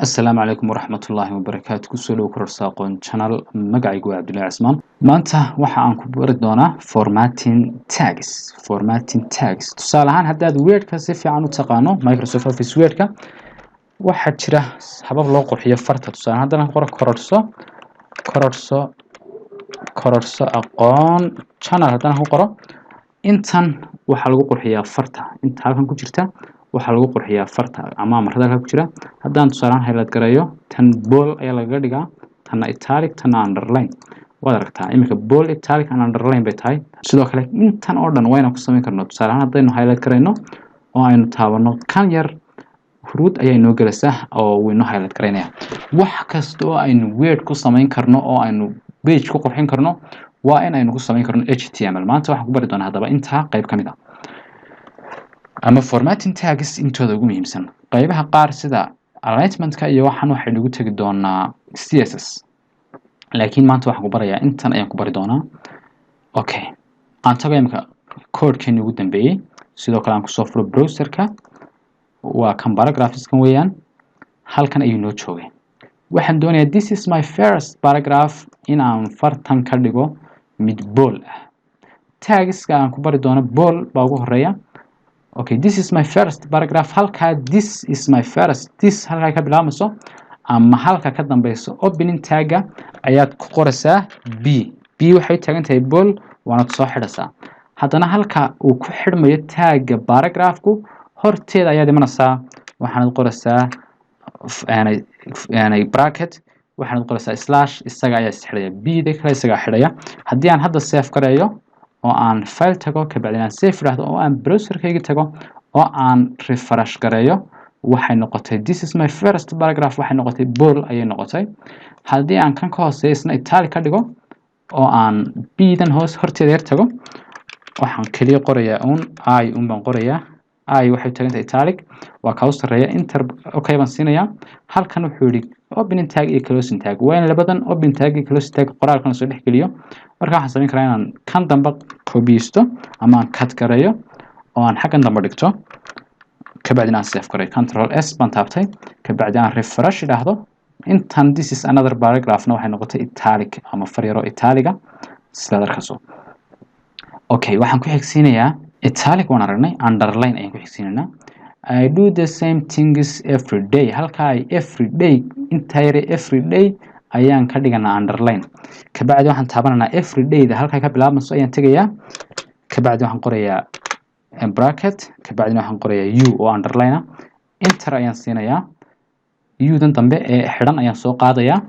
السلام عليكم ورحمة الله وبركاته كسولو كورساقون channel magacaygu waa Cabdullaahi Cismaan maanta waxa aan ku bari doonaa formatting tags tusaale ahaan haddaad Word-ka si fiican u taqaano Microsoft Office Word-ka waxaa jira habab loo qurxiyo farta tusaale ahaan haddana qoro kororso aqoon channel haddana ku qoro intan waxaa lagu qurxiyaa farta inta halkan ku jirta waxaa lagu qurxiyaa farta ama amarada halka ku jira haddaan tusaale highlight gareeyo tan bold ayaa laga dhigaa tan italic tan underline waad aragtaa iminka bold italic and underline bay tahay sidoo kale intan oo dhan wayna ku samayn karno tusaale ahaan haddaynu highlight gareyno oo aynu taabano kan yar huruud ayaa inoo gelaysaa oo waynu highlight gareynaya wax kasta oo aynu Word ku samayn karno oo aynu page ku qurxin karno waa in aynu ku samayn karno HTML maanta waxaan ku bari doonaa haddaba intaa qayb ka mid ah ama formatting tags intooda ugu muhiimsan qaybaha qaar sida alignment-ka iyo waxaan waxay nagu tagi doonaa CSS laakiin maanta waxaan ku barayaa intan ayaan ku bari doonaa okay aan tago imika code-keeni ugu dambeeyay sidoo kale aan ku soo furo browser-ka waa kan paragraph-kan weeyaan halkan ayuu noo joogay waxaan doonayaa this is my first paragraph in aan fartan ka dhigo mid bold ah tags-ka aan ku bari doono bold baa ugu horeeya okay this is my first paragraph halka this is my first this halka ka bilaabmayso ama halka ka dambayso opening tag ayaad ku qoraysaa b waxay taagan tahay bold waana soo xidhaysaa haddana halka uu ku xidhmayo tag paragraph-ku horteeda ayaad imanaysaa waxaad qoraysaa bracket waxaad qoraysaa slash isaga ayaa xidhaya b-da kale isaga xidhaya haddii aan hadda save gareeyo oo aan file tago ka bacdina aan save raahdo oo aan browser-kayga tago oo aan refresh gareeyo waxay noqotay this is my first paragraph waxay noqotay bold ayay noqotay haddii aan kan ka hooseeyo isna italic ka dhigo oo aan b-dan horteeda yar tago waxaan kaliya qorayaa baan qorayaa waxay tagan tahay italic waa ka sareeya enter okay baan siinayaa halkan wuxuu yiri opening tag iyo closing tag waa in labadan opening tag iyo closing tag qoraalkan soo dhex geliyo marka waxaan sameyn karaa inaan kan dambe copyisto ama aan cut gareeyo oo aan xaggan dambe dhigto ka bacdina aan save gareeyo control s baan taabtay ka bacdina aan refresh idhaahdo intan this is another paragraph-na waxay noqotay italic ama far yaro italiga sidaad arkayso okay waxaan ku xigsiinayaa italic waan aragnay underline ayaan ku xigsiinaynaa I do the same things every day halka ay every day entire every day ayaan ka dhiganaa underline ka bacdi waxaan taabanaynaa every day da halka ka bilaabmayso ayaan tagayaa ka bacdi waxaan qorayaa bracket ka bacdina waxaan qorayaa u oo underline enter ayaan siinayaa u-dan dambe ee xidhan ayaan soo qaadayaa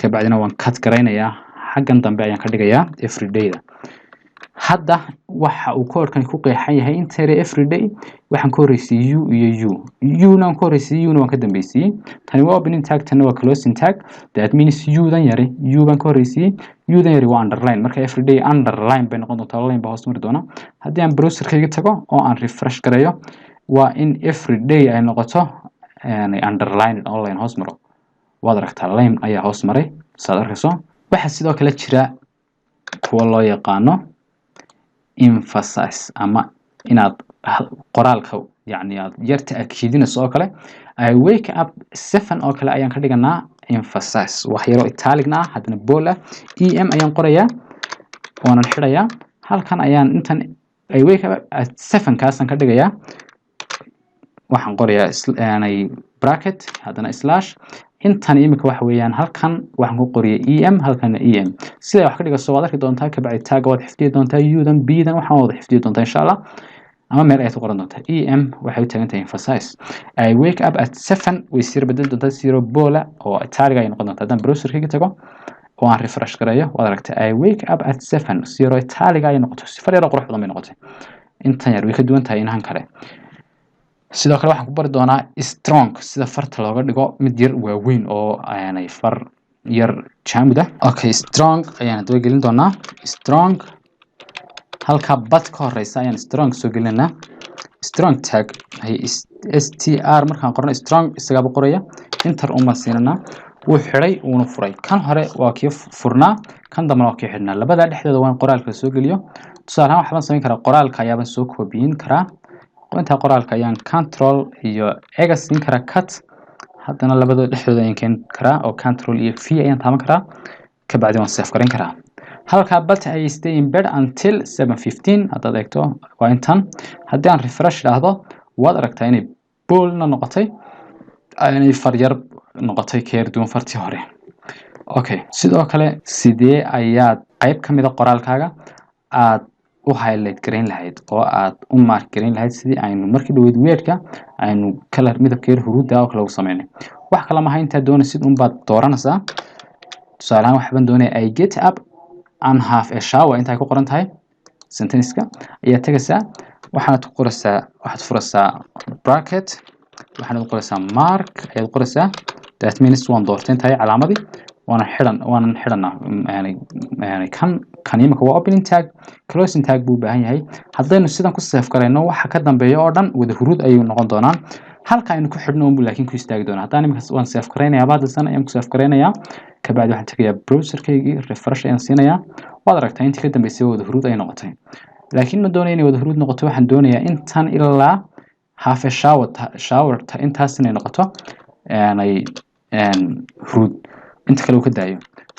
ka bacdina waan cut gareynayaa xaggan dambe ayaan ka dhigayaa every day da hadda waxa uu code-kan ku qeexan yahay entire every day waxaan ka horreysiyay u iyo u-na waan ka horreysiyay u-na waan ka dambeysiyay tani waa opening tag tani waa closing tag that means u-dan yari u baan ka horreysiyay u-dan yari waa underline marka every day underline bay noqon doontaa line baa hoos mari doona haddii aan browser-kayga tago oo aan refresh gareeyo waa in every day ay noqoto underline online hoos maro waad aragtaa line ayaa hoos maray saad arkayso waxaa sidoo kale jira kuwa loo yaqaano emphasize ama inaad qoraalka yani aad yarta akiidinayso oo kale I wake up 7 oo kale ayaan ka dhiganaa emphasize wax yaro italicna hadana bold em ayaan qorayaa waanan xidhayaa halkan ayaan intan I wake up at 7 kaasan ka dhigayaa waxaan qorayaa bracket hadana slash intan imika waxa weeyaan halkan waxaan ku qoriyay em halkan em sida wax ka dhigaso waad arki doontaa ka bacdi tag waad xifdiyi doontaa u-dan b-dan waxaan wada xifdiyi doontaa insha Allah ama meel ay ku qoran doontaa em waxay u taagan tahay emphasize I wake up at 7 way sir bedel doontaa 0 bola oo italic ay noqon doontaa haddaan browser-kayga tago oo aan refresh gareeyo waad aragtaa I wake up at 7 0 italic ay noqoto si far yar qurux badan bay noqotay intan yar way ka duwan tahay inahan kale sidoo kale waxaan ku bari doonaa strong sida farta looga dhigo mid yar waaweyn oo aanay far yar jaamida okay strong ayaan hadaba gelin doonaa strong halka bad ka horeysa ayaan strong soo gelinaa strong tag ay str markaan qorno strong isaga qoraya enter uma siinana wuu xiray uuna furay kan hore waa kii furnaa kan dambe waa kii xidhnaa labada dhexdooda waan qoraalka soo geliyo tusaale ahaan waxaan sameyn karaa qoraalka ayaan soo koobiyin karaa inta qoraalka ayaan control iyo x siin karaa cut haddana labada dhexdooda ayaan keeni karaa oo control iyo v ayaan taaban karaa kabacdi waan save garan karaa halka but I stay in bed until 7:15 haddaad eegto waa intan haddii aan refresh idhaahdo waad aragtaa inay boolna noqotay inay faryar noqotay keer duwan fartii hore okay sidoo kale sidee ayaad qayb ka mid ah qoraalkaaga aad u highlight gareyn lahayd oo aad u mark gareyn lahayd sidii aynu markii dhaweyd weedka aynu color midabkeeda huruudda oo kale u sameynay wax kale ma inta doonaysid un baad dooranaysaa tusaale ahaan waxaan doonayaa I get up and have a shower inta ay ku qoran tahay sentence-ka ayaa tagaysaa waxaad ku qoraysaa waxaad furaysaa bracket waxaad ku qoraysaa mark ayaad qoraysaa that means waan doortay tahay calaamadii waanan xidhanaa yani kan imika waa opening tag closing tag buu baahan yahay haddaynu sidan ku save garayno waxa ka dambeeya oo dhan wada huruud ayuu noqon doonaan halka aynu ku xidhno un buu laakiin ku istaagi doonaa haddaan imika waan save garaynayaa baadasan ayaan ku save garaynayaa kabacdi waxaan tagayaa browserkaygii refresh ayaan siinayaa waad aragtaa intii ka dambeysay wada huruud ay noqotay laakiin ma doonayo inay wada huruud noqoto waxaan doonayaa intan ilaa half a shower intaas inay noqoto huruud inta kale uu ka daayo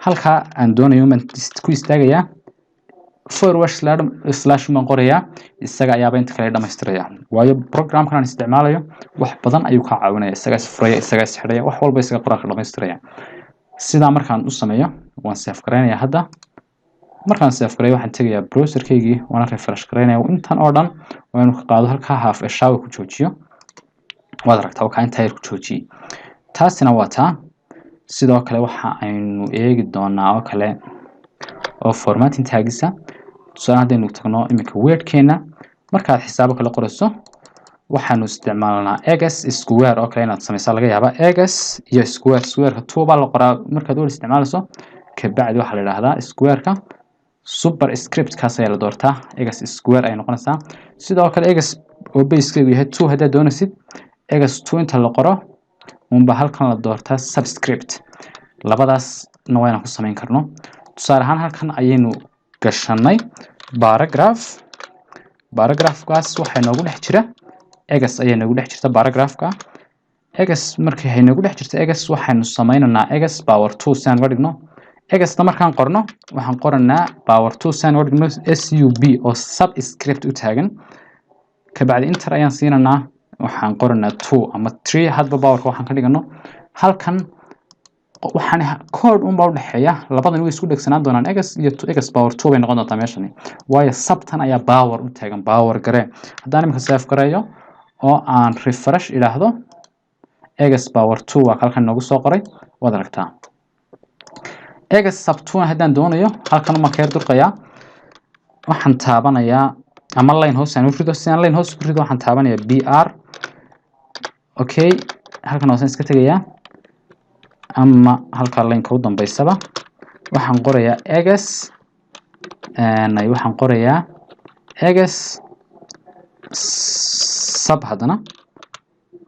halka aan doonayo man ku istaagayaa forward slash man qorayaa isaga ayaaba inta kale dhamaystiraya waayo programkan aan isticmaalayo wax badan ayuu ka caawinaya isaga furaya isaga xidhaya wax walba isaga qoraalka dhamaystiraya sida markaan u sameeyo waan save gareynayaa hadda markaan save gareeyo waxaan tagayaa browserkaygii waan refresh gareynayaa intan oo dhan waan ka qaado halka half a shower ku joojiyo waad aragtaa ka inta yar ku joojiyo taasina waa taa sidoo kale waxa aynu eegi doonaa oo kale oo formatting tagisa tusaale haddaynu tagno imika wordkeena markaad xisaabo kala qorayso waxaanu isticmaalnaa egas square oo kale inaad samaysaa laga yaabaa egas iyo square-ka tuuba la qoraa markaad word isticmaalayso kabacdi waxaa la yidhaahdaa square-ka superscript kaas ayaa la doortaa egas square ay noqonaysaa sidoo kale egas oo base-keedu yahay 2 haddaad doonaysid egas 2 inta la qoro unba halkan la doortaa subscript labadaasna waa inaan ku samayn karno tusaale ahaan halkan ayaynu gashanay paragraphkaas waxaa noogu dhex jira egas ayaa noogu dhex jirta paragraphka egas markay hay noogu dhex jirta egas waxaanu sameynaynaa egas power 2 saan uga dhigno egasta markaan qorno waxaan qoranaa power 2 saan uga dhigno sub oo subscript u taagan kabacdi enter ayaan siinaynaa waxaan qoranaa 2 ama 3 hadba powerka waxaan ka dhigano halkan waxaan code un baa u dhaxeeya labadan way isku dhegsanaan doonaan egas iyo egas power 2 bay noqon doontaa meeshan waayo subtan ayaa power u taagan power gare haddaan imika save gareeyo oo aan refresh ilaahdo egas power 2 waa halkan noogu soo qoray waad aragtaa egas sub 2 haddaan doonayo halkan uma keer durqayaa waxaan taabanayaa ama line hoos aan u rido si aan line hoos u rido waxaan taabanayaa br okay halkan hoos iska tagayaa ama halka line ka u dambeysaba waxaan qorayaa egas waxaan qorayaa egas sub hadana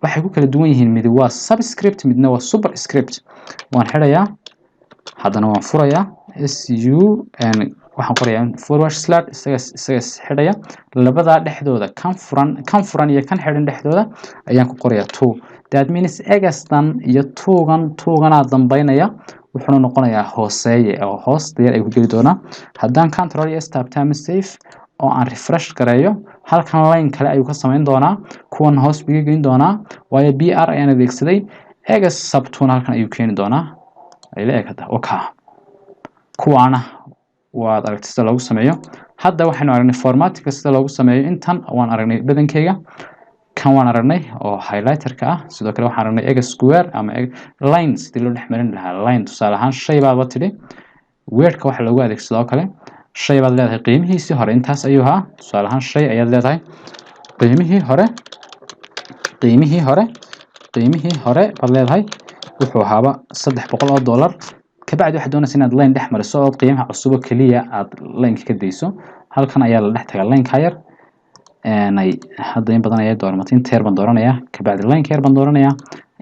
waxay ku kala duwan yihiin mid waa subscript midna waa superscript waan xirayaa hadana waan furayaa su waxaan qorayaa forward slash isaga xidhaya labada dhexdooda kan furan iyo kan xidhan dhexdooda ayaan ku qorayaa 2 that means egastan iyo tuugana dambeynaya wuxuu noqonayaa hooseeye oo hoosteer ay ku geli doonaa haddaan control s taabtaa save oo aan refresh gareeyo halkan line kale ayuu ka samayn doonaa kuwan hoos biga gelin doonaa waayo br ayaan adeegsaday egas sub 2 halkan ayuu keeni doonaa ay la eegata okay kuwaana waad aragtay sida loogu sameeyo hadda waxaanu aragnay formatting sida loogu sameeyo intan waan aragnay badankeyga kan waan aragnay oo highlighter-ka ah sidoo kale waxaan aragnay egas square ama line sidii loo dhex marin lahaa line tusaale ahaan shay baaba tidhi wordka waxa loogu adeegsadoo kale shay baad leedahay qiimihiisii hore intaas ayuu ahaa tusaale ahaan shay ayaad leedahay qiimihii hore baad leedahay wuxuu ahaaba $300 kabacdi waxaad doonaysaa inaad line dhex mariso oo qiimaha cusub oo kaliya aad line ka dayso halkan ayaa la dhex tagaa line ka yar hadda in badan ayaa dooranay inteer baan dooranayaa kabacdi line ka yar baan dooranayaa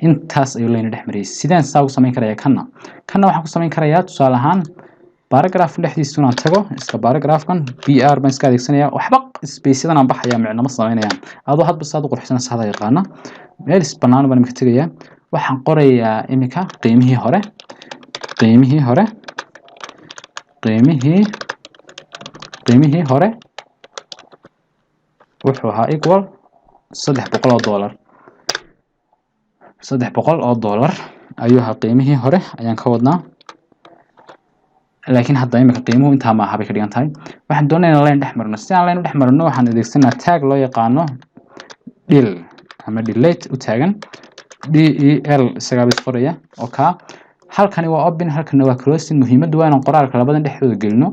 intaas ayuu line dhex mariyay sidaan saa u samayn karayaa kana waxaan ku samayn karayaa tusaale ahaan paragraph dhexdiisa inaan tago iska paragraphkan br baan iska adeegsanayaa waxba space-yadan aan baxayaa micno ma samaynayaan adoo hadba saad u qurxinaysaa hada yaqaana meel isbanaan baan imika tagayaa waxaan qorayaa imika qiimihii hore wuxuu ahaa equal $300 ayuu ahaa qiimihii hore ayaan ka wadnaa laakiin hadda imika qiimuhu intaa ma aha bay ka dhigan tahay waxaan doonaynaa line dhex marno si aan line dhex marno waxaan adeegsanaa tag loo yaqaano del ama delete u taagan del isagaa bay qoraya oo ka halkani waa open halkana waa closing muhiimaddu waa inaan qoraalka labadan dhexdooda gelino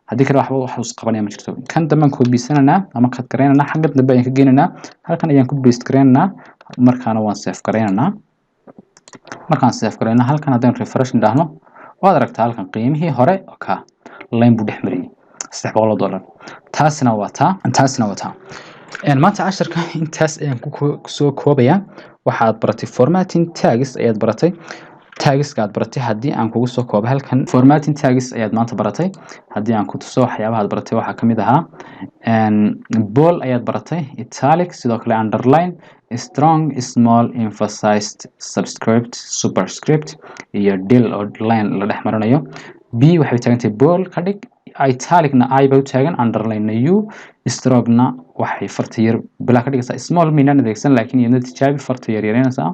haddii kale waxba wax us qabanaya ma jirto kan dambaan koobisananaa ama cut garaynanaa xagga dambe ayaan ka geynaynaa halkan ayaan ku paste garaynanaa markaana waan save garaynanaa markaan save garayno halkan haddaan refresh dhahno waad aragtaa halkan qiimihii hore oo ka line buu dhex mariyay $300 taasina waa taa maanta casharka intaas ayaan ku soo koobayaa waxaad baratay formatting tags ayaad baratay tagiska aad baratay haddii aan kugu soo koobo halkan formatting tags ayaad maanta baratay haddii aan ku tuso waxyaabaha aad baratay waxaa ka mid ahaa bold ayaad baratay italic sidoo kale underline strong small emphasized subscript superscript iyo del oo line la dhex marinayo b waxay taagan tahay bold ka dhig italicna I bay u taagan underline u strongna waxay farta yar bila ka dhigaysaa small minan adeegsan laakiin iyadoo tijaabi farta yar yareynaysaa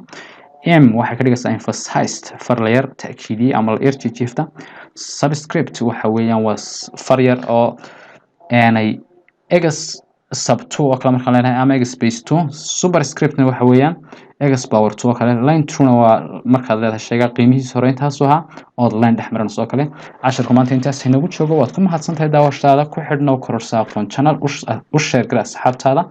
m waxay ka dhigaysaa emphasized far la yar ta'kiidi ama la yar jiifta subscript waxa weeyaan waa far yar oo aanay egas sub 2 oo kale markaan leenahay ama egas space 2 superscriptna waxa weeyaan egas power 2 oo kale line 2 na waa markaad leedahay shayga qiimihiisa hore intaas oo oo line dhex maran soo kale casharku maanta intaas inagu joogo waad ku mahadsantahay daawashadaada ku xidhnow kororsa aqoon channel u share gar asxaabtaada